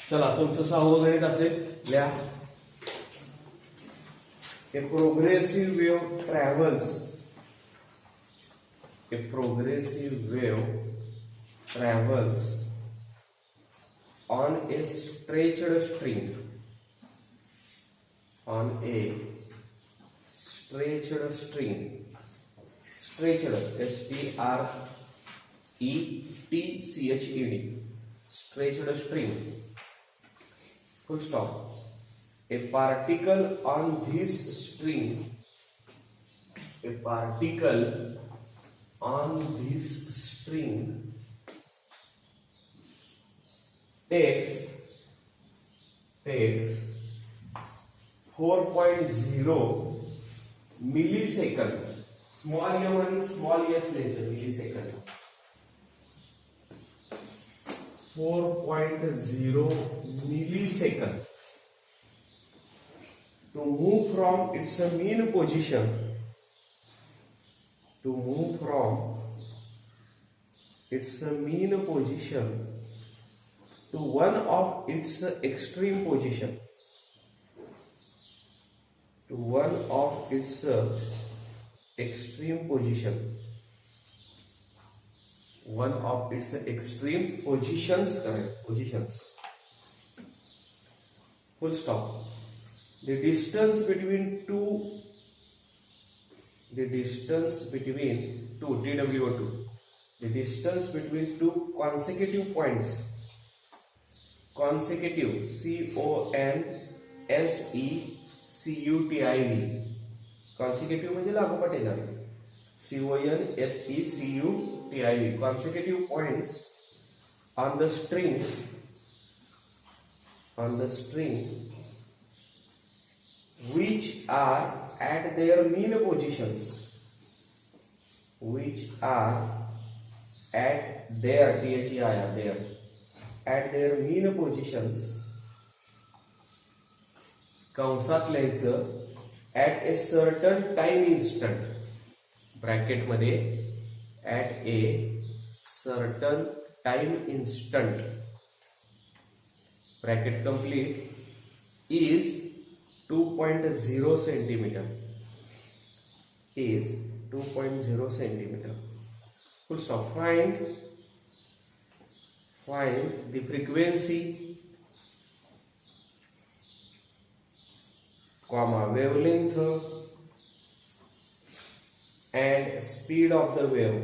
चला तुमचं 6वं गणित असेल, लिहा. A progressive wave travels. A progressive wave travels on a stretched string. On a stretched string. Stretched, S-T-R-E-T-C-H-E-D. Stretched string. Full stop. A particle on this string. A particle on this string takes 4.0 millisecond. Small m आणि small s लिहायचं, millisecond. 4.0 millisecond to move from its mean position. To move from its mean position to one of its extreme position. To one of its extreme position. One of its extreme positions, correct, positions. Full stop. The distance between two TWO2, the distance between two consecutive points, consecutive, CONSECUTIV, consecutive म्हणजे लागोपाठ येणार, CONSECUTIV, consecutive points on the string which are at their mean positions, which are at their there at their mean positions, कंसात लिहायचं at a certain time instant, bracket मध्ये at a certain time instant, bracket complete, is 2.0 centimeter, is 2.0 centimeter. Full stop. Find the frequency, comma, wavelength and speed of the wave.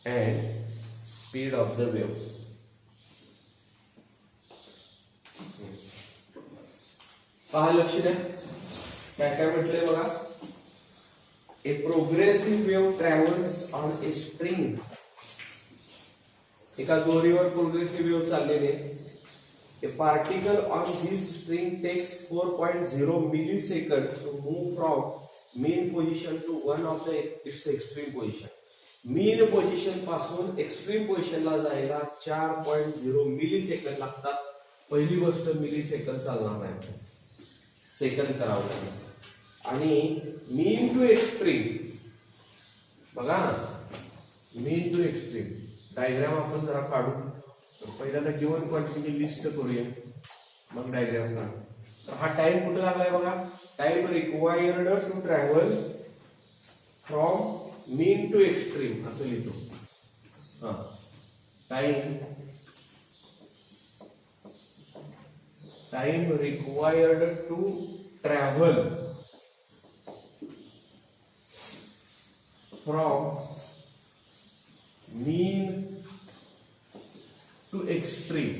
And speed of the wave. पहा, लक्ष द्या, काय म्हटलंय बघा. A progressive wave travels on a string. एका दोरीवर progressive wave चाललेले. A particle on this string takes 4.0 millisecond to move from mean position to one of the its extreme position. Mean position पासून एक्स्ट्रीम पोझिशनला जायला 4.0 millisecond लागतात. पहिली गोष्ट, millisecond चालणार नाही, सेकंद करावं लागेल. आणि मीन टू एक्स्ट्रीम बघा ना, मीन टू एक्स्ट्रीम डायग्राम आपण जरा काढू. पहिल्यांदा गिवन क्वांटिटी लिस्ट करूया, मग डायग्राम काढू. तर हा टाइम कुठे लागलाय बघा. Time required to travel from mean to extreme असं लिहितो. Time required to travel from mean to extreme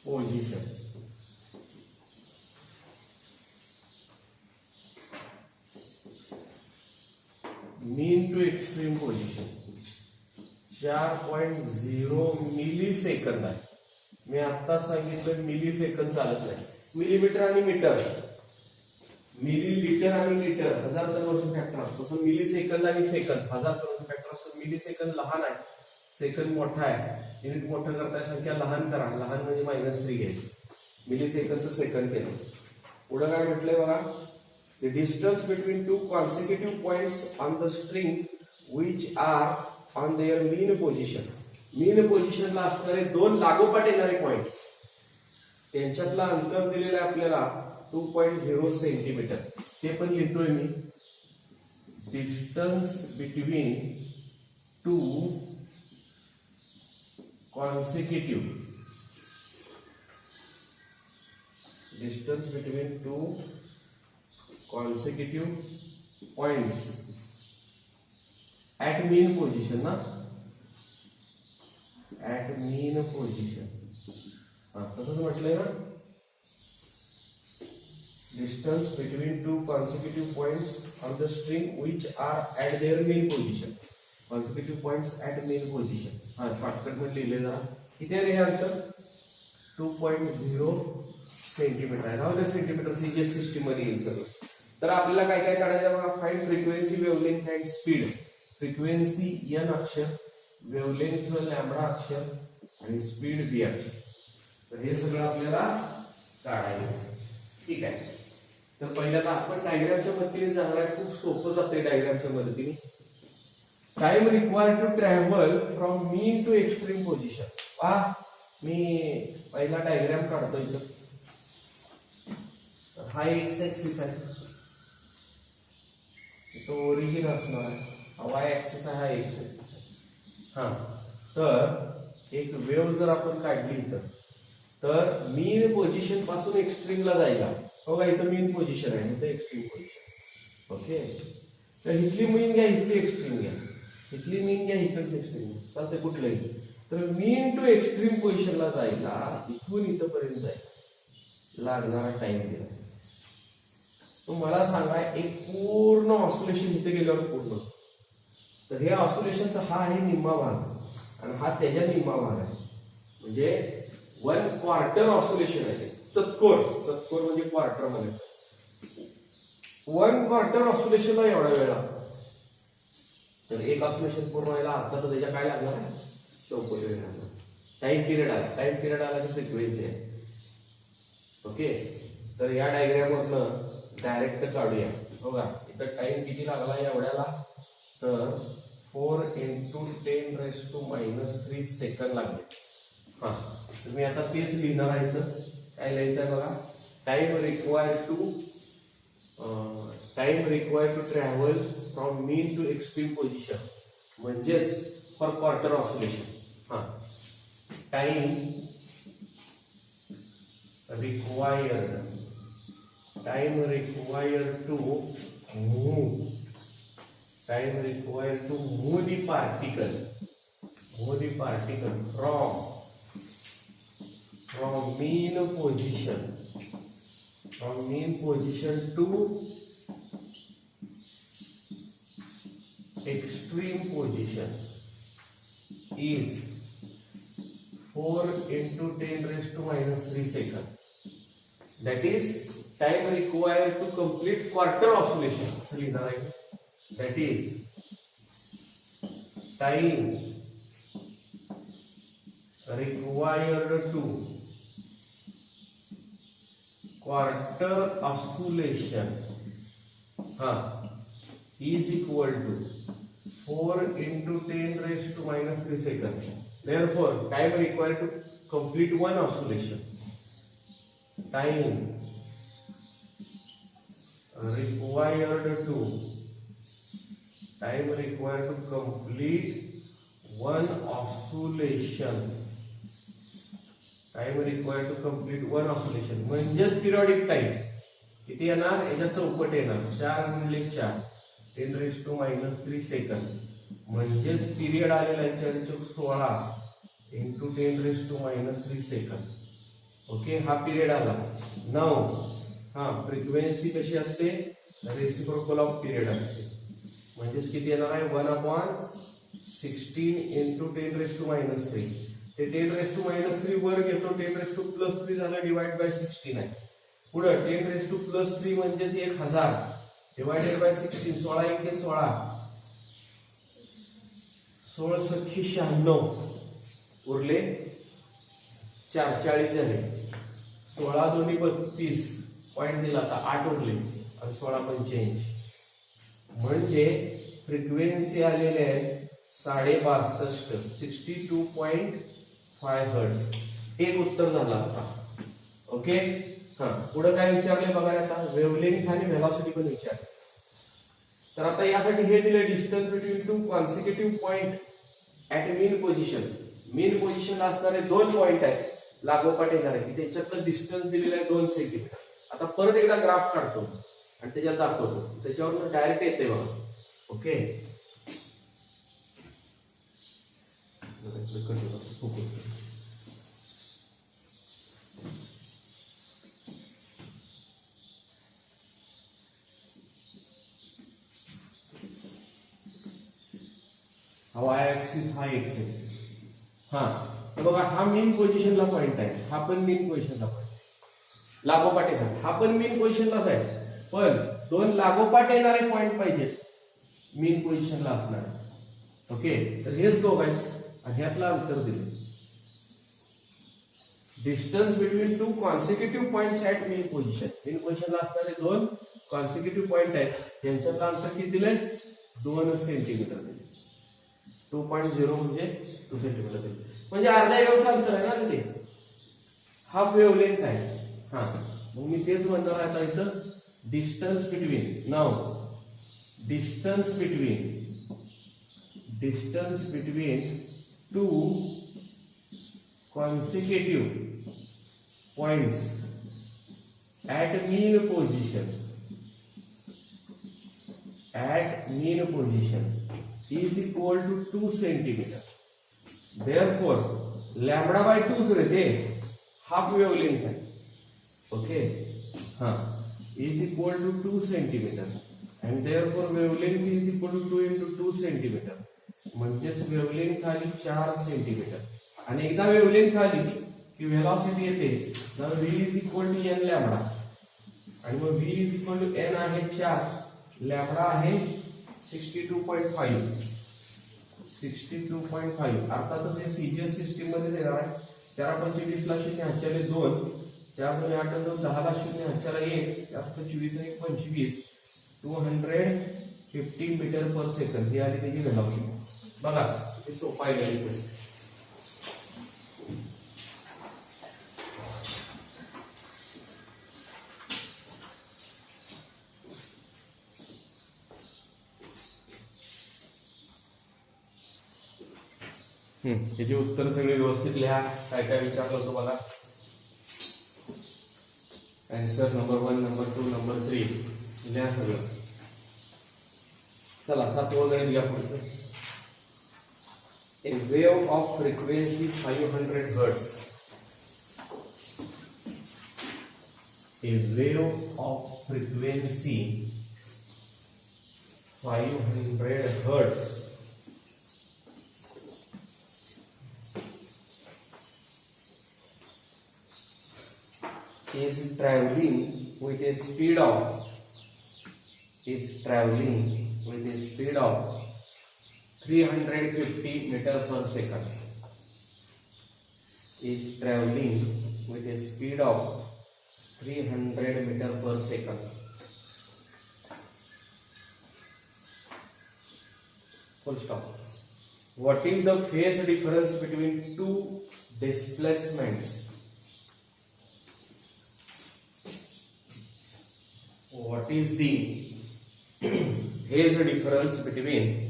position. Mean to extreme position 4.0 millisecond आहे. मी आता सांगितलं मिलीसेकंद चालत नाही. मिलीमीटर आणि मीटर, मिलीलीटर आणि लिटर, हजार कन्व्हर्शन फॅक्टर असतो. तसं मिलीसेकंद आणि सेकंद हजार कन्व्हर्शन फॅक्टर असतो. मिलीसेकंद लहान आहे, सेकंद मोठा आहे. युनिट मोठं करताय, संख्या लहान करा. लहान म्हणजे -3 घ्यायची. मिलीसेकंदचं सेकंद केलं. पुढे काय म्हटलंय बघा. the distance between two consecutive points on the string which are on their mean position. mean position ला असणारे दोन लागोपाठ येणारे पॉइंट त्यांच्यातला अंतर दिलेलं आहे आपल्याला 2.0 सेंटीमीटर. ते पण लिहितोय मी. Distance between two consecutive distance between two consecutive points at mean position ना at mean position तसंच म्हटलंय ना. distance between two consecutive points on the string which are at their mean position. consecutive points at mean position. Shortcut मध्ये लिहिले जरा. किती आहे हे अंतर 2.0 सेंटीमीटर आहे. राहू दे सेंटीमीटर सीजीएस सिस्टीम मध्ये येईल सगळं. तर आपल्याला काय काय काढायचं बघा. Find frequency, wavelength and speed. Frequency n अक्षर, वेव्हलेंथ लॅम्बडा अक्षर आणि स्पीड v अक्षर. तर हे सगळं आपल्याला काढायचं. ठीक आहे. तर पहिल्यांदा आपण डायग्रामच्या मदतीने जाणार आहे. खूप सोपं जाते डायग्रामच्या मदतीने. Time required to travel from mean to extreme position. मी पहिला डायग्राम काढतो इथं. हा एक्स ऍक्सिस आहे, तो ओरिजिन असणार आहे. हा वाय ऍक्सिस आहे, हा एक्स ऍक्सिस आहे. तर एक वेव्ह जर आपण काढली इथं, तर मीन पोझिशन पासून एक्स्ट्रीमला जायला बघा. इथं मीन पोझिशन आहे, इथं एक्स्ट्रीम पोझिशन. ओके. तर इथली मीन घ्या, इथली एक्स्ट्रीम घ्या. इथली मीन घ्या, इकडची एक्स्ट्रीम घ्या. चालते कुठलंही. तर मीन टू एक्स्ट्रीम पोझिशनला जायला इथून इथपर्यंत जायला लागणारा टाइम दिला. तो मला सांगा एक पूर्ण ऑसिलेशन इथे गेल्यावर पूर्ण. तर हे ऑसिलेशनचा हा आहे निम्मा भाग आणि हा त्याच्या निम्मा भाग आहे. म्हणजे 1/4 ऑसिलेशन आहे. चतकोर, चतकोर म्हणजे क्वार्टर मध्ये. 1/4 ऑसिलेशनला एवढा वेळ लागतो. तर एक ऑसिलेशन पूर्ण व्हायला अर्धा तर त्याच्या काय लागणार आहे, चौकोनी वेळ लागणार. टाइम पिरियड आला, टाइम पिरियड आला की फ्रिक्वेन्सी आहे. ओके. तर या डायग्राम वरनं डायरेक्ट काढूया. बघा इथं टाइम किती लागला एवढ्याला, तर 4 × 10⁻³ सेकंद लागले. तुम्ही आता तेच लिहिणार आहे. इथं काय लिहायचं आहे बघा. Time required to travel from mean to extreme position म्हणजेच for quarter oscillation. Time required to move the particle from mean position to extreme position is 4 × 10⁻³ second. That is time required to complete quarter oscillation. असं लिहिणार आहे. That is time required to quarter oscillation is equal to 4 × 10⁻³ second. Therefore, time required to complete one oscillation. Time required to complete one oscillation. म्हणजेच periodic time किती येणार, याच्या चौपट येणार. 4 × 10⁻³ second. म्हणजेच पिरियड आलेला आहे 16 × 10⁻³ सेकंद. ओके. हा पिरियड आला. 9 फ्रिक्वेन्सी कशी असते, रेसिप्रोकल ऑफ पिरियड असते. म्हणजेच किती येणार आहे 1/16 × 10⁻³ ते 10⁻³ वर घेतो. 10⁻+3 झालं डिवाइड बाय 16 आहे. पुढे 10⁻+3 म्हणजेच 1000 डिवाइडेड बाय 16. 16 × 1 = 16, 16 × 96 उरले 4 40 झाले. 16 × 2 = 32 पॉइंट दिला. आता 8 उरले. आणि 16 म्हणजे फ्रिक्वेन्सी आलेले आहे 62.5 62.5 हर्ट्ज. एक उत्तर झालं आता. ओके. पुढे काय विचारले बघा आता, वेव्हलेंथ आणि व्हेलॉसिटी पण विचारले. तर आता यासाठी हे दिले distance between two consecutive point at mean position. Mean पोझिशनला असणारे 2 पॉइंट आहेत लागोपाठ येणारे, की त्याच्यातलं डिस्टन्स दिलेलं आहे 2 सेंटीमीटर. आता परत एकदा ग्राफ काढतो आणि त्याच्यात दाखवतो, त्याच्यावरून डायरेक्ट येते बघा. ओके. हा वाय ऍक्सिस, हा एक्स ऍक्सिस. तर बघा हा मेन पोझिशनला पॉइंट आहे, हा पण मेन पोझिशनला पॉइंट लागोपाठ येतात. हा पण मेन पोझिशनलाच आहे, पण 2 लागोपाठ येणारे पॉइंट पाहिजेत मेन पोझिशनला असणारे. ओके. तर हेच दोघ आहेत आणि ह्यातला अंतर दिले. Distance between 2 consecutive points at mean position. Mean पोझिशनला असणारे 2 कॉन्सिक्युटिव्ह पॉइंट आहेत, त्यांच्यातलं अंतर किती दिलंय? 2 सेंटीमीटर दिले. 2.0 म्हणजे 2 सेंटीमीटर दिले, म्हणजे अर्धा वेव्हचं अंतर आहे ना ते. हा वेव्हलेंथ आहे. मग मी तेच म्हणणार आता इथं, distance between two consecutive points at mean position is equal to 2 centimeter. Therefore lambda by 2 च रहते हाफ वेवलेंथ है. Okay. is equal to 2 centimeter and therefore wavelength is equal to 2 into 2 centimeter. म्हणजेच वेवलेंथ आली 4 centimetre. आणि एकदा wavelength आली की velocity येते, तर v is equal to n lambda. आणि मग v is equal to n आहे 4, लॅम्बडा आहे 62.5. अर्थातच हे सीजीएस सिस्टीम मध्ये देणार आहे. 4×25 ला 0, हातच्याला 2, 4×8 2 10 ला 0, हातच्याला 1, जास्त 24 1 25, 250 मीटर पर सेकंड ही आली त्याची व्हेलॉसिटी. बघा हे सोपं आहे. याची उत्तर सगळे व्यवस्थित लिहा. काय काय विचारलं होतं बघा. आन्सर नंबर 1, नंबर 2, नंबर 3 लिहा सगळं. चला 7वं गणित घ्या पुढचं. A wave of frequency 500 hertz. A wave of frequency 500 hertz is traveling with a speed of 350 meter per second. Is traveling with a speed of 300 meter per second. Full stop. What is the phase difference between two displacements? What is the phase difference between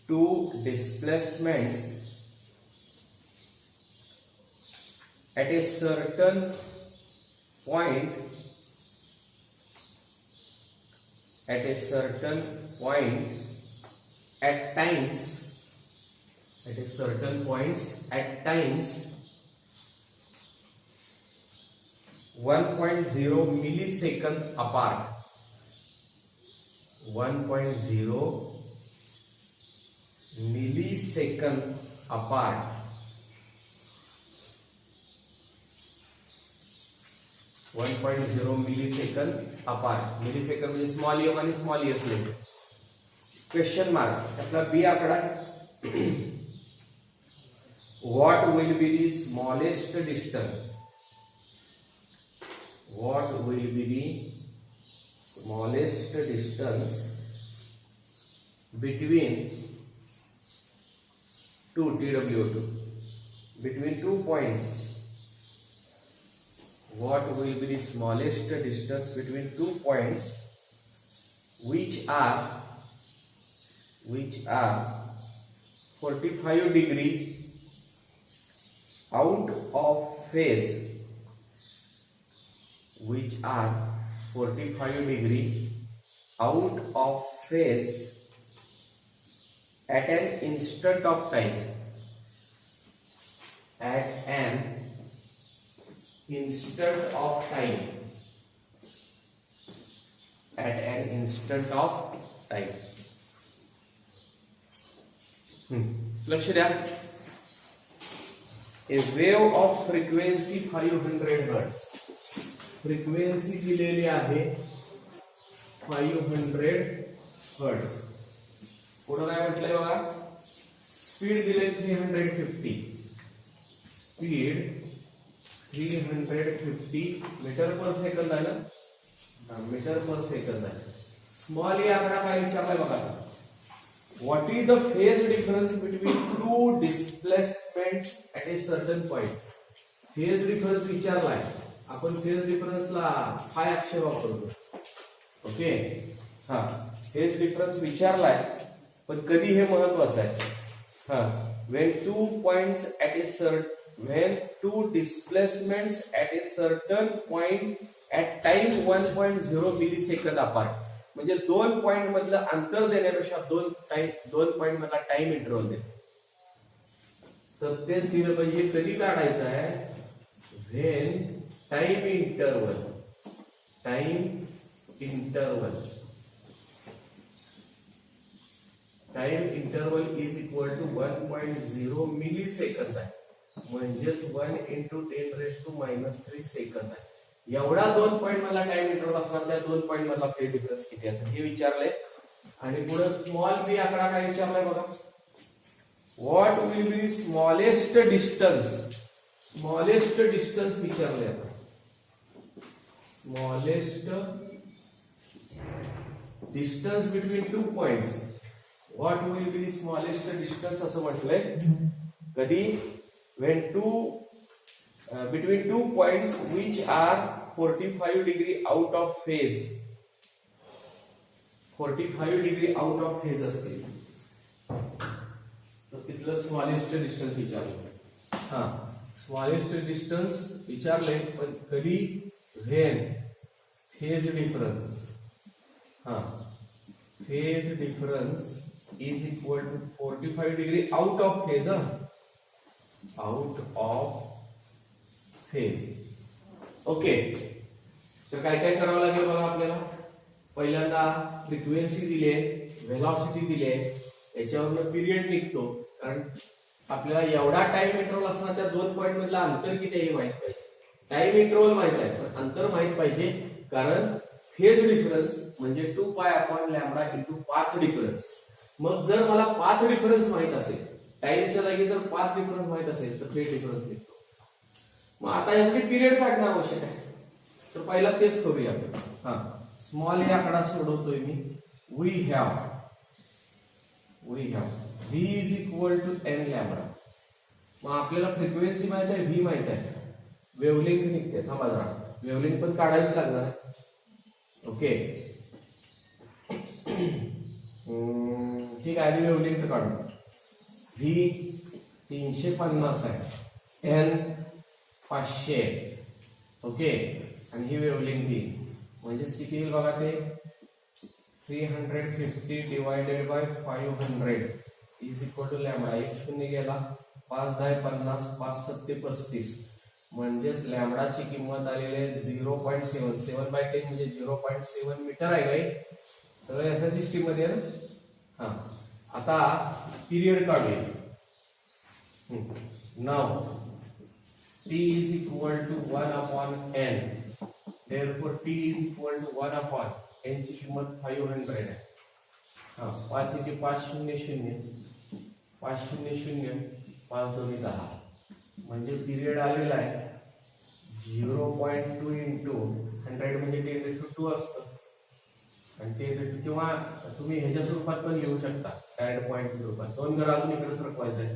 two displacements at a certain point at certain points at times 1.0 millisecond apart. 1.0 millisecond apart. Millisecond म्हणजे small M आणि small S लिहायचं. Question mark आपला बी आकडा. What will be the smallest distance? what will be the smallest distance between two TW2, between 2 points? What will be the smallest distance between 2 points which are 45 degree out of phase, which are 45 degree out of phase at an instant of time, at an instant of time, at an instant of time. लक्ष द्या. A wave of frequency 500 Hz. Frequency दिलेली आहे 500 Hz. पुढे काय म्हटलंय बघा, speed दिले 350, speed 350 metre per second आहे ना, मीटर पर सेकंद आहे. स्मॉल या आकडा काय विचारलाय बघा, what is the phase difference between two displacements at a certain point. Phase difference विचारलाय, आपण फेज डिफरन्सला फाय अक्षर वापरतो. ओके, हा फेज डिफरन्स विचारलाय, पण कधी हे महत्वाचं आहे. हा, when two points at a certain, when two displacements at a certain point at time 1.0 millisecond apart. म्हणजे 2 पॉइंट मधलं अंतर देण्यापेक्षा 2 पॉइंट मधला टाइम इंटरवल दे. तर तेच दिलं पाहिजे. कधी काढायचं आहे, when time interval is equal to 1.0 millisecond आहे, म्हणजेच 1 × 10⁻³ सेकंद आहे. एवढा 2 पॉइंट मधला टाइम इंटरवल असणार, त्या 2 पॉइंट मधला फेज डिफरन्स किती असेल हे विचारलंय. आणि पुढे स्मॉल बी आकडा काय विचारलाय बघा, what will be smallest distance विचारलंय. आता smallest distance between 2 points, what will be smallest distance असं म्हटलंय. कधी, when between 2 points which are 45 degree out of phase, 45 degree out of phase असते, तर तिथलं स्मॉलेस्ट डिस्टन्स विचारलं. हा, स्मॉलेस्ट डिस्टन्स विचारले, पण कधी, when फेज डिफरन्स, हा phase difference is equal to 45 degree out of phase, out of phase. Okay, तर काय काय करावं लागेल बघा आपल्याला. पहिल्यांदा फ्रिक्वेन्सी दिली, व्हेलॉसिटी दिली, याच्यावरनं पिरियड निघतो. कारण आपल्याला एवढा टाइम इंटरवल असणार, त्या 2 पॉइंट मधला अंतर किती हे माहित पाहिजे. टाइम इंटरवल माहित आहे, पण अंतर माहित पाहिजे. कारण फेज डिफरन्स म्हणजे 2π/λ × पाथ डिफरन्स. मग जर मला पाथ डिफरन्स माहित असेल, टाइमच्या जागी जर पाथ डिफरन्स माहित असेल, तर फेज डिफरन्स निघतो. मग आता यासाठी पिरियड काढणं आवश्यक आहे. तर पहिला तेच करूया आपण. हा, स्मॉल या आकडा सोडवतोय मी. We have v is equal to n lambda. मग आपल्याला फ्रिक्वेन्सी माहित आहे, v माहित आहे, वेव्हलेंथ निघते. थांबा जरा, वेव्हलेंथ पण काढावीच लागणार आहे. ओके, ठीक आहे, वेव्हलेंथ काढू. v 350 आहे, n 500 आहे. ओके, आणि ही वेव्हलेंथ येईल, म्हणजेच किती येईल बघा ते, 350 divided by 500 is equal to lambda. एक शून्य गेला, 5 10 50, 5 7 35, म्हणजेच लॅम्बडाची किंमत आलेली आहे 0.7. 7/10 म्हणजे 0.7 मीटर आहे. काय सगळं एस सिस्टीम मध्ये आहे ना. हा, आता पिरियड काढूया. नाव t is equal to 1/n. therefore t is equal to 1/n ची किंमत 500 आहे. हा, 5 × 5 0 0, 5 0 0, 5 2 10, म्हणजे पिरियड आलेला आहे 0.2 इंटू 100 म्हणजे 10⁻²असतं आणि ते किंवा तुम्ही ह्याच्या स्वरूपात पण लिहू शकता डायरेक्ट पॉईंट स्वरूपात. 2 घरं अजून इकडे सरकवायचं आहे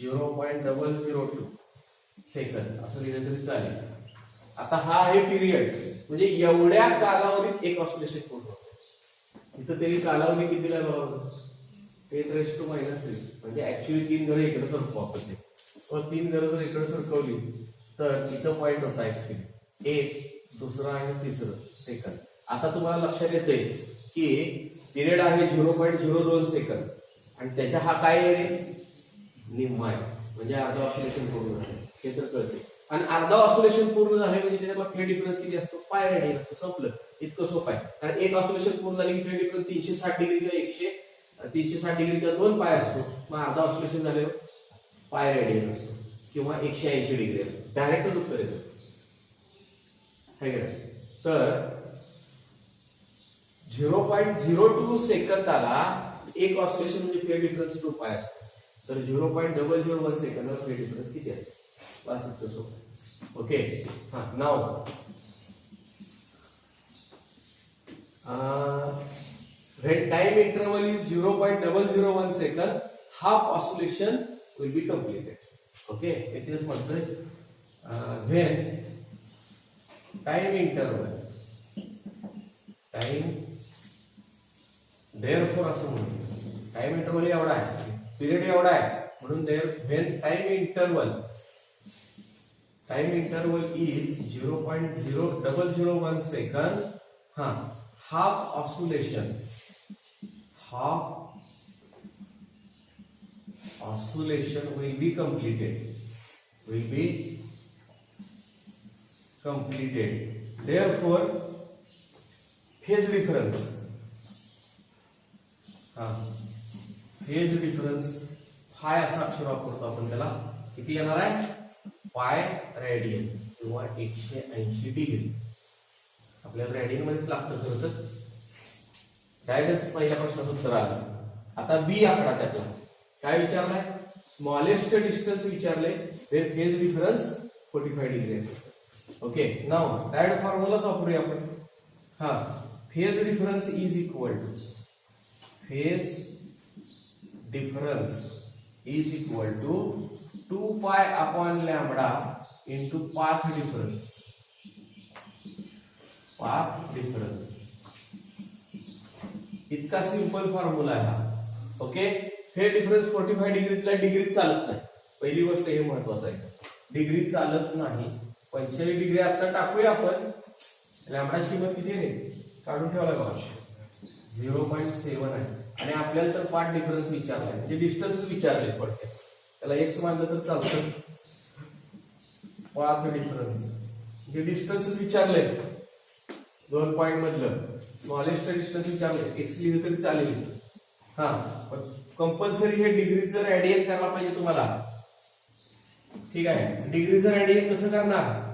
0.002 सेकंद असं लिहिलं तरी चालेल. आता हा आहे पिरियड म्हणजे एवढ्या कालावधीत एक ऑसिलेशन पूर्ण होते. इथं तरी कालावधी कितीला लावलं 10⁻³ म्हणजे ऍक्च्युअली 3 घरं इकडे सरकवू आपण ते. व 3 घरं जर इकडे सरकवली तर इथं पॉईंट होता ऍक्च्युअली एक दुसरा आणि तिसरं सेकंद. आता तुम्हाला लक्षात येते की पिरियड आहे 0.02 सेकंद आणि त्याच्या हा काय आहे निम्मा आहे म्हणजे अर्धा ऑसिलेशन पूर्ण झाले हे तर कळते. आणि अर्धा ऑसिलेशन पूर्ण झाले म्हणजे त्याचा फेज डिफरन्स किती असतो पाय रेडियन असतो. संपलं इतकं सोपं आहे. कारण एक ऑसिलेशन पूर्ण झाले की फेज डिफरन्स 360 डिग्री किंवा 360 डिग्री किंवा 2 पाय असतो. मग अर्धा ऑसिलेशन झाल्यावर पाय रेडियन असतो किंवा 180 डिग्री असतो. डायरेक्टच उत्तर येतं है का. तर 0.02 सेकंदाला एक ऑसिलेशन म्हणजे फेज डिफरन्स 2 पाय असतो. तर 0.001 सेकंदाला फेज डिफरन्स किती असतो बस इतकं सोपं. ओके हा नाव when time interval is 0.001 second half oscillation will be completed. Okay it is म्हणतोय when time therefore असं म्हणतो टाइम इंटरवल एवढा आहे पिरियड एवढा आहे म्हणून when time interval is 0.001 second half oscillation will be completed. Therefore phase difference phi असा अक्षर वापरतो आपण त्याला किती येणार आहे पाय रेडियन किंवा 180 डिग्री. आपल्याला रेडियन मध्येच लागतं खरं तर. डायरेक्ट पहिल्या प्रश्नात उत्तर आलं. आता बी आकडा त्यातला काय विचारलाय स्मॉलेस्ट डिस्टन्स विचारले वेन फेज डिफरन्स 45 डिग्री असेल. ओके नाव डायरेक्ट फॉर्म्युलाच वापरूया आपण. Phase difference is equal to 2 pi upon lambda into path difference. इतका सिंपल फॉर्म्युला आहे हा. ओके फेज डिफरन्स 45 डिग्रीतला डिग्रीत चालत नाही. पहिली गोष्ट हे महत्वाचं आहे डिग्री चालत नाही. 45 डिग्री आता टाकूया आपण. लॅम्बडाची किंमत किती आहे काढून ठेवला बघा 0.7 आहे आणि आपल्याला तर पाथ डिफरन्स विचारलाय म्हणजे डिस्टन्स विचारले पडते त्याला एक्स मानलं तर चालतं. पाथ डिफरन्स म्हणजे डिस्टन्स विचारले 2 पॉइंट मधलं स्मॉलेस्ट डिस्टन्स विचारले एक्स लिहिलं तरी चालेल. पण कंपल्सरी हे डिग्रीचं रेडियन करायला पाहिजे तुम्हाला. ठीक आहे डिग्रीचं रेडियन कसं करणार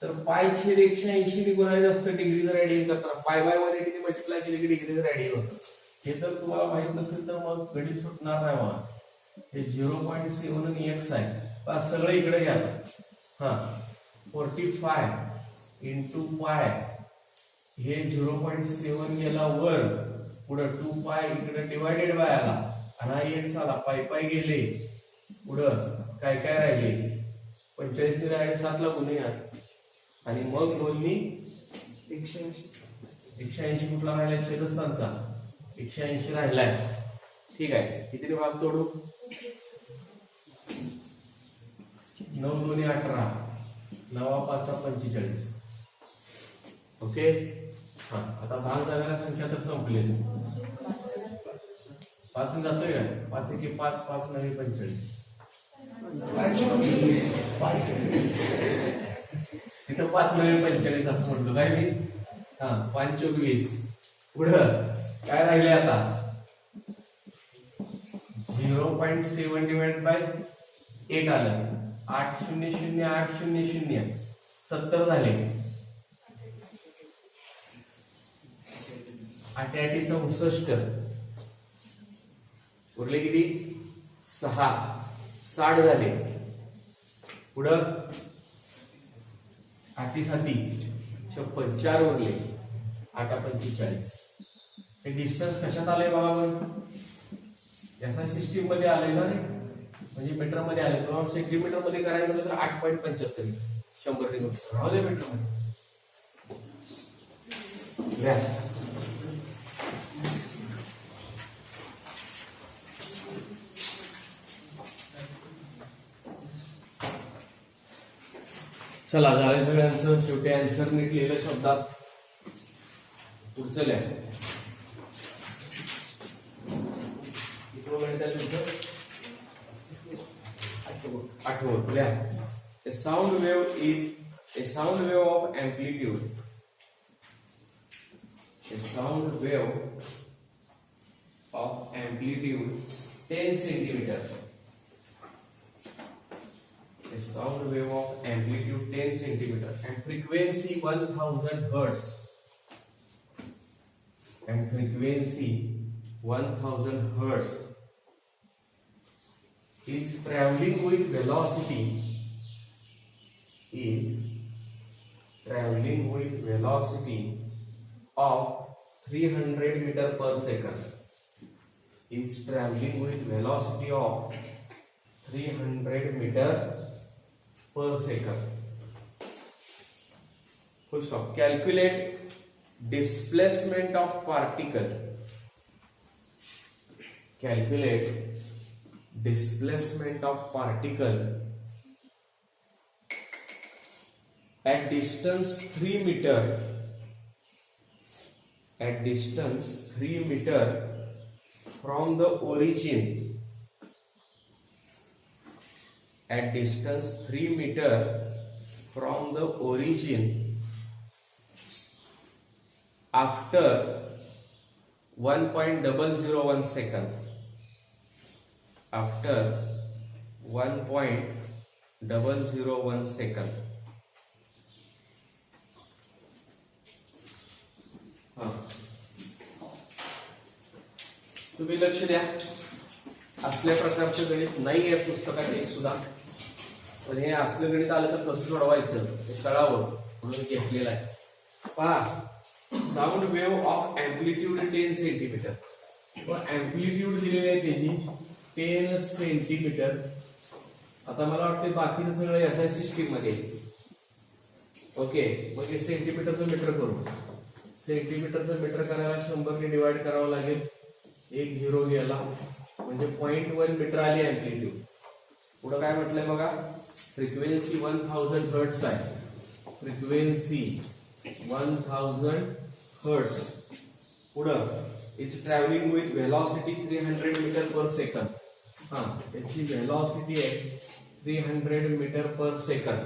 तर पाय छेद 180 ने गुणायचं असतं डिग्रीचं रेडियन करताना. पाय बाय 180 ने मल्टिप्लाय केले की डिग्रीचं रेडियन होतं. हे जर तुम्हाला माहित नसेल तर मग गणित सुटणार नाही मला. हे 0.7 आणि x आहे सगळं इकडे घ्या. 45 इंटू पाय हे 0.7 गेला वर पुढं 2 पाय इकडे डिवायडेड बाय आला आणि x आला पाय गेले पुढं काय राहिले 45 ने राहिले 7 ला गुन्हे आणि मग दोन्ही 180 कुठला राहिला छेदस्थानचा 180 राहिलाय. ठीक आहे किती भाग तोडू 9 2 18 9 5 45. ओके आता भाग जाणाऱ्या संख्या तर संपले 5 जातोय का 5 1 5 5 9 45 तिथं 5 9 45 असं म्हणतो काय मी 5 चौक 20 पुढं काय राहिले आता 0.7 डिवाइड बाय 8 आलं 8 0 0 8 0 0 70 झाले 8 8 64 उरले किती 6 60 झाले पुढं आठीसाठी 56 4 उरले 8 45. हे डिस्टन्स कशात आलंय बघा बरं, याचा सिस्टीम मध्ये आलंय ना रे, म्हणजे मीटर मध्ये आले. तुम्हाला सेंटीमीटर मध्ये करायचं म्हटलं तर 8.75 100 किलोमीटर राहू दे मीटर मध्ये. चला झालं सगळ्यांचं. शेवटी आन्सर नीट लिहिलं शब्दात. पुढचं लिहा. आठवण लिहा. A sound wave is a sound wave of amplitude. A sound wave of amplitude 10 centimeter. A sound wave of amplitude 10 centimeter and frequency 1000 hertz. And frequency 1000 hertz is traveling with velocity of 300 meter per second. Is traveling with velocity of 300 meter per second. Full stop. Calculate displacement of particle. Calculate displacement of particle at distance 3 meter. At distance 3 meter from the origin. At distance 3 meter from the origin after 1.001 second. After 1.001 second. तुम्ही लक्ष द्या. असल्या प्रकारचं गणित नाही आहे पुस्तकात एक सुद्धा, पण हे असलं गणित आलं तर कसं सोडवायचं हे कळावं म्हणून घेतलेलं आहे. पहा, sound wave of amplitude 10 centimetre. Amplitude दिलेली आहे त्याची 10 सेंटीमीटर. आता मला वाटतं बाकीचं सगळं एसआय सिस्टीम मध्ये. ओके, मग हे सेंटीमीटरचं मीटर करू. सेंटीमीटरचं मीटर करायला 100 ने डिवाइड करावं लागेल. 1 0 गेला म्हणजे 0.1 मीटर आली अँप्लिट्यूड. पुढे काय म्हटलंय बघा, फ्रिक्वेन्सी 1000 हर्ट्स आहे. Frequency 1000 hertz. पुढं it's travelling with velocity 300 meter per second. त्याची व्हेलॉसिटी आहे 300 मीटर पर सेकंड.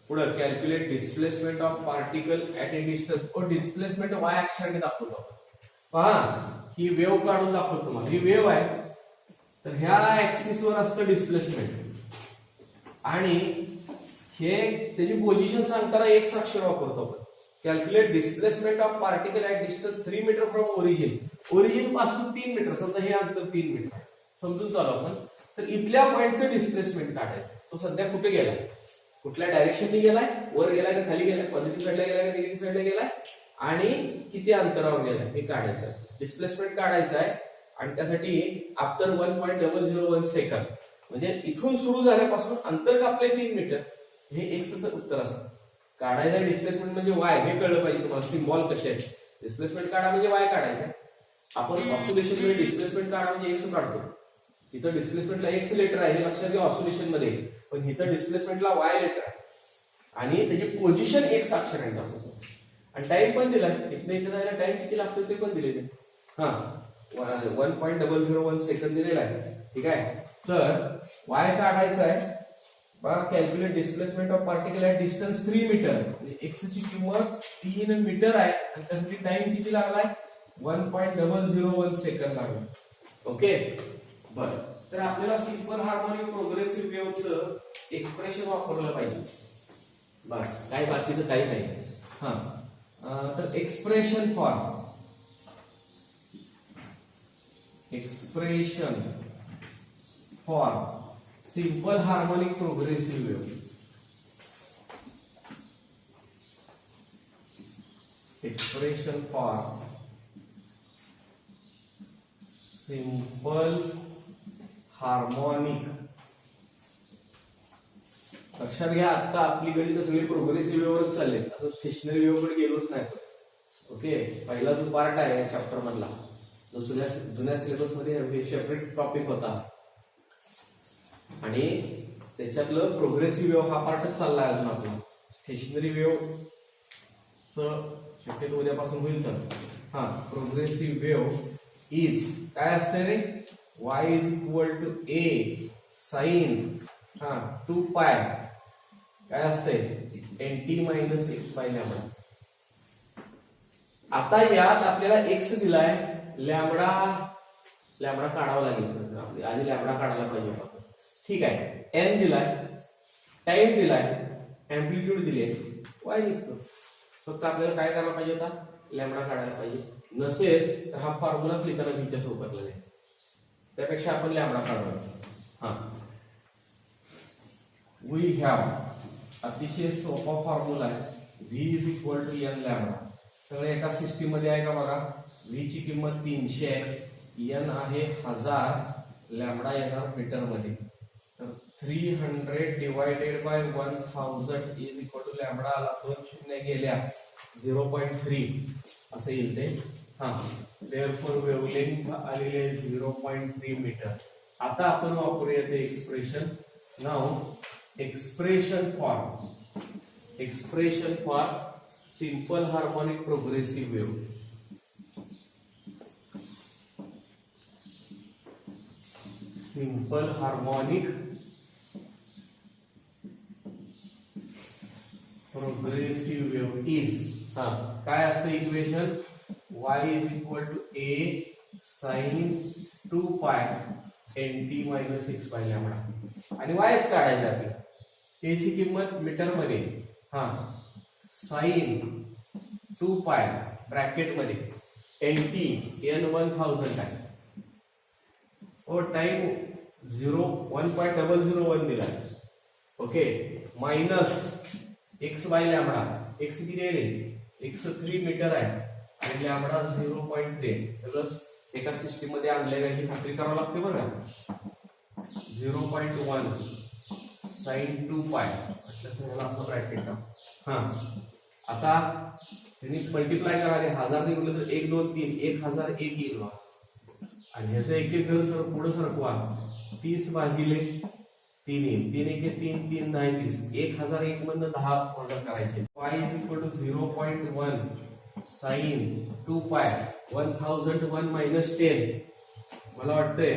पुढं calculate displacement of particle at a distance. Displacement Y अक्षराने दाखवतो. पहा, ही वेव्ह काढून दाखवतो तुम्हाला. ही वेव्ह आहे तर ह्या ऍक्सिस वर असतं डिस्प्लेसमेंट आणि हे त्याची पोझिशन सांगताना एक अक्षर वापरतो आपण. Calculate displacement of particle at distance 3 metre from origin. Origin पासून 3 मीटर, समजा हे अंतर 3 मीटर समजून चालू आपण. तर इथल्या पॉइंटचं डिस्प्लेसमेंट काढायचं. तो सध्या कुठे गेलाय, कुठल्या डायरेक्शनने गेलाय, वर गेलाय का खाली गेलाय, पॉझिटिव्ह साईडला गेलाय का निगेटिव्ह साईडला गेलाय आणि किती अंतरावर गेलाय हे काढायचं. डिस्प्लेसमेंट काढायचं आहे आणि त्यासाठी आफ्टर 1.001 सेकंड म्हणजे इथून सुरू झाल्यापासून अंतर कापले 3 मीटर. हे एक्सचं उत्तर असतं. काढायचं डिस्प्लेसमेंट म्हणजे वाय हे कळलं पाहिजे तुम्हाला. सिम्बॉल कसे आहेत. डिस्प्लेसमेंट काढा म्हणजे वाय काढायचं. आपण ऑस्सिलेशन मध्ये डिस्प्लेसमेंट काढा म्हणजे एक्स काढतो. इथं डिस्प्लेसमेंटला एक्स लेटर आहे हे लक्षात घ्या ऑस्सिलेशन मध्ये, पण इथं डिस्प्लेसमेंटला वाय लेटर आहे आणि त्याची पोझिशन एक्स अक्षराने दाखवतो. आणि टाइम पण दिलाय. इथं इथे जायला टाइम किती लागतो ते पण दिलेले. 1.001 सेकंड दिलेला आहे. ठीक आहे, तर वाय काढायचा आहे. बघा, calculate displacement of particle at distance 3 metre म्हणजे एक्स ची किंमत 3 मीटर आहे आणि त्यासाठी टाइम किती लागलाय 1.001 सेकंड लागला. ओके, बरं. तर आपल्याला सिंपल हार्मोनिक प्रोग्रेसिव्ह वेव्हचं एक्सप्रेशन वापरलं पाहिजे. बस, काय बाकीचं काही नाही. तर expression for simple harmonic progressive wave. expression for simple harmonic. लक्षात घ्या, आता आपली गणित सगळी प्रोग्रेसिव्ह वेव्हवरच चालले, असं स्टेशनरी वेव्ह कडे गेलोच नाही. ओके, पहिला जो पार्ट आहे या चॅप्टर मधला, जो जुन्या सिलेबस मध्ये सेपरेट टॉपिक होता आणि त्याच्यातलं प्रोग्रेसिव्ह वेव्ह हा पार्टच चालला आहे अजून आपला. स्टेशनरी वेव्ह शक्यतो उद्यापासून होईल सर. हा, प्रोग्रेसिव्ह वेव्ह इज काय असते रे, y is equal to a sine 2 pi काय असते nt minus x by lambda. आता यात आपल्याला x दिलाय, लॅम्बडा काढावा लागेल, आधी लॅम्बडा काढायला पाहिजे. ठीक आहे, n दिलाय, टाइम दिलाय, एम्प्लिट्यूड दिले, y निघतो. फक्त आपल्याला काय करायला पाहिजे होता, लॅम्बडा काढायला पाहिजे. नसेल तर हा फॉर्म्युला लिहिताना बीच्या सोबतला द्यायचा, त्यापेक्षा आपण लॅम्बडा काढूया. वी हॅव अतिशय सोपा फॉर्म्युला आहे, v is equal to n lambda. सगळे एका सिस्टीम मध्ये आहे का बघा. v ची किंमत 300 आहे, n आहे 1000, लॅम्बडा येणार मीटर मध्ये. तर 300 divided by 1000 is equal to lambda आला, 2 शून्य गेल्या 0.3 असं येईल ते. देअरफॉर वेव्हलेंथ आलेले 0.3 मीटर. आता आपण वापरूया ते expression. Now expression for simple harmonic progressive wave. Simple harmonic progressive wave is, काय असतं equation, y is equal to a sine 2 pi nt minus x by lambda. आणि yच काढायचं आपल्याला. a ची किंमत मीटर मध्ये, साइन 2 पाय ब्रॅकेट मध्ये nt n 1000 आहे. और टाइम 1.001 दिला. Okay, minus x by lambda. x किती आहे रे, x 3 मीटर आहे आणि लॅम्बडा 0.3. सगळं एका सिस्टीम मध्ये आणले का ही खात्री करावी लागते बघा. 0.1 साइन 2 पाय असं ब्रॅकेट. आता त्यांनी मल्टिप्लाय करायला 1000 ने गुणलं तर 1 2 3 1001 येईल. आणि ह्याचं एक एक घर सर पुढे सरकवा, 30 भागिले 3 येईल. 3 1 3 3 10 30, 1001 मधनं 10 ऑर्डर करायचे. y is equal to 0.1 sine 2 pi 1001 minus 10. मला वाटतंय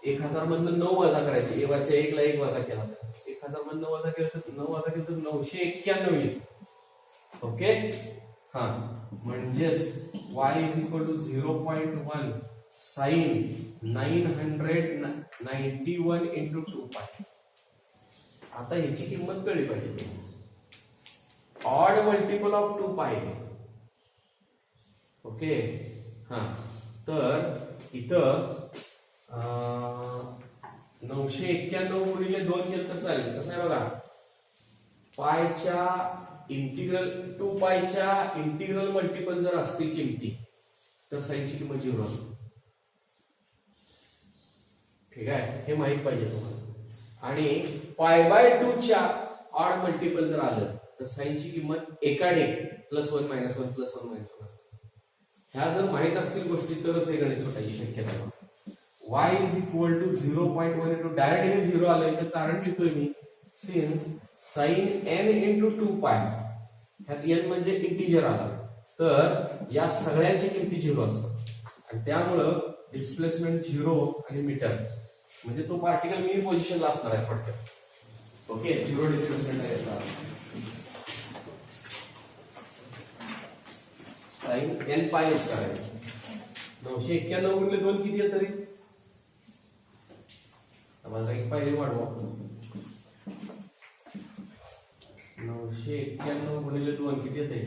1000 मधनं 9 वजा करायचे. वरच्या 1 ला 1 वजा केला, 1000 मधनं वजा केलं तर 9 वजा केलं तर 991 येईल. ओके, म्हणजेच y is equal to 0.1 sine 991 into 2 pi. आता ह्याची किंमत कळली पाहिजे. ऑड मल्टिपल ऑफ 2 पाय. ओके, तर इथं 991 गुणिले 2 केलं तर चालेल. कसं आहे बघा, पायच्या इंटिग्रल 2 पायच्या इंटिग्रल मल्टिपल जर असतील किमती तर साईनची किंमत 0 असते. ठीक आहे, हे माहित पाहिजे तुम्हाला. आणि पाय बाय 2 च्या ऑड मल्टिपल जर आलं तर साईनची किंमत एकाडे +1 -1 +1 -1 असते. ह्या जर माहित असतील गोष्टी तरच हे गणित सुटायची शक्यता आहे. y is equal to 0.1 into direct हे 0 आलं तर कारण लिहितोय मी, since sine n into 2 pi, ह्यात n म्हणजे इंटिजर आला तर या सगळ्यांची किमती 0 असतात आणि त्यामुळं डिस्प्लेसमेंट 0 आणि मीटर म्हणजे तो पार्टिकल मिनी पोझिशनला असणार आहे थोडक्यात. ओके, 0 डिस्प्लेसमेंट आहे याचा. साइन n पाय करायचं. 991 गुणिले 2 किती आहे तरी, माझा एक पाय वाढवा. 991 गुणिले 2 किती येते,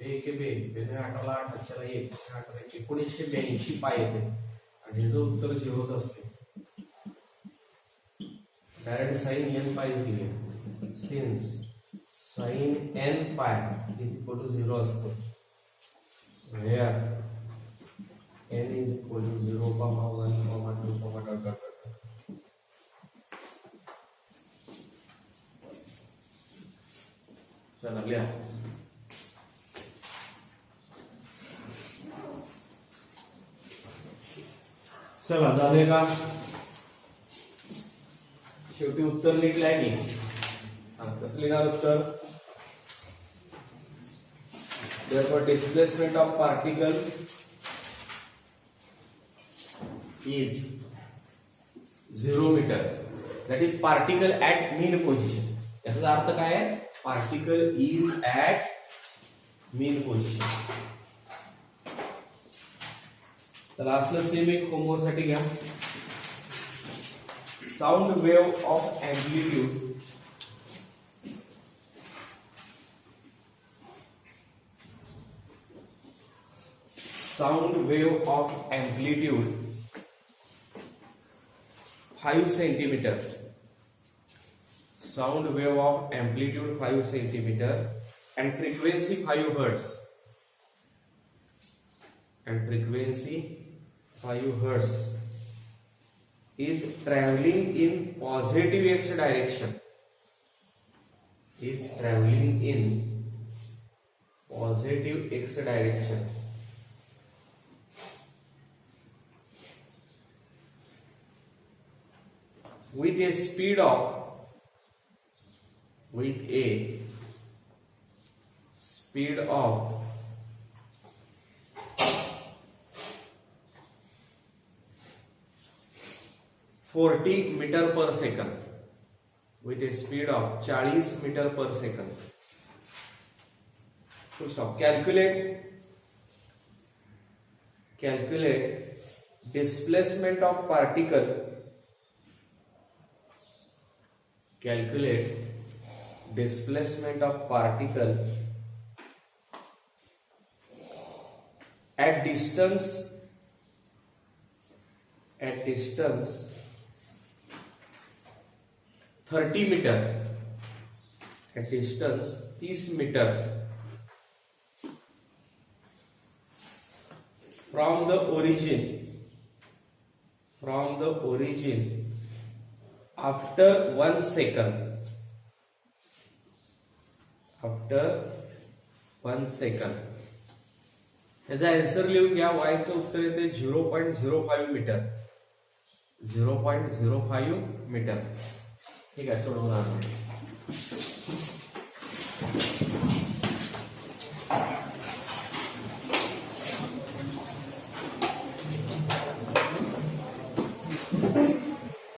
1 2 8 ला 8 4 1 8 1982 पाय येते आणि ह्याचं उत्तर 0च असते. डायरेक्ट साइन n पाय दिले, सिन्स साइन n पाय इज इक्वल टू 0 असतो. where n is equal to 0, 1, 2, dot, dot, dot. चला लिहा. चला झाले का? शेवटी उत्तर निघलंय की कसं लिहिणार उत्तर? therefore displacement of particle is 0 meter, that is particle at mean position. याचा अर्थ काय आहे? particle is at mean position. तर असलं सेम एक होमवर्क साठी घ्या. Sound wave of amplitude sound wave of amplitude 5 centimeter. Sound wave of amplitude 5 centimeter and frequency 5 hertz. And frequency 5 hertz is traveling in positive x direction. Is traveling in positive x direction. With a speed of 40 meter per second. With a speed of 40 meter per second. Full stop. Calculate displacement of particle. Calculate displacement of particle at distance 30 meter, at distance 30 meter from the origin after 1 second. याचा answer लिहून घ्या. वायचं उत्तर येते 0.05 metre. 0.05 metre. ठीक आहे, सोडवणार.